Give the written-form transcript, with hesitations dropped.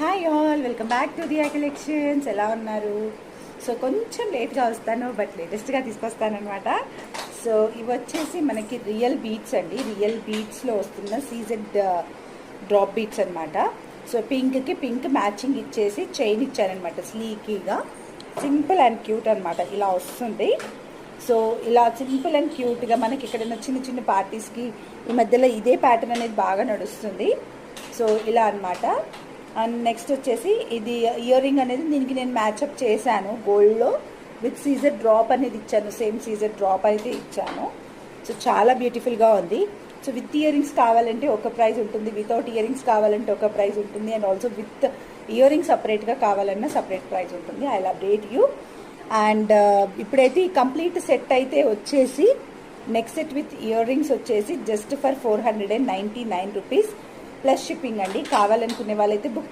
Hi all, welcome back to Diya collections. ఎలా ఉన్నారు? So కొంచెం లేట్గా వస్తాను, బట్ లేటెస్ట్గా తీసుకొస్తానమాట. సో ఇవి వచ్చేసి మనకి రియల్ బీట్స్ అండి. రియల్ బీట్స్లో వస్తున్న సీజెడ్ డ్రాప్ బీట్స్ అనమాట. సో పింక్కి పింక్ మ్యాచింగ్ ఇచ్చేసి చైన్ ఇచ్చారనమాట. స్లీకీగా సింపుల్ అండ్ క్యూట్ అనమాట. ఇలా వస్తుంది. సో ఇలా సింపుల్ అండ్ క్యూట్గా మనకి ఎక్కడైనా చిన్న చిన్న పార్టీస్కి ఈ మధ్యలో ఇదే ప్యాటర్న్ అనేది బాగా నడుస్తుంది. సో ఇలా అనమాట. అండ్ నెక్స్ట్ వచ్చేసి ఇది ఇయర్ రింగ్ అనేది దీనికి నేను మ్యాచ్అప్ చేశాను. గోల్డ్లో విత్ సీజర్ డ్రాప్ అనేది ఇచ్చాను. సేమ్ సీజర్ డ్రాప్ అయితే ఇచ్చాను. సో చాలా బ్యూటిఫుల్గా ఉంది. సో విత్ ఇయర్ రింగ్స్ కావాలంటే ఒక ప్రైస్ ఉంటుంది, వితౌట్ ఇయర్ రింగ్స్ కావాలంటే ఒక ప్రైస్ ఉంటుంది, and also with earring సపరేట్గా కావాలన్నా సపరేట్ ప్రైస్ ఉంటుంది. I will update you. And ఇప్పుడైతే ఈ కంప్లీట్ సెట్ అయితే వచ్చేసి next set with earrings వచ్చేసి just for 499 rupees plus shipping అండి. కావాలనుకునే వాళ్ళైతే బుక్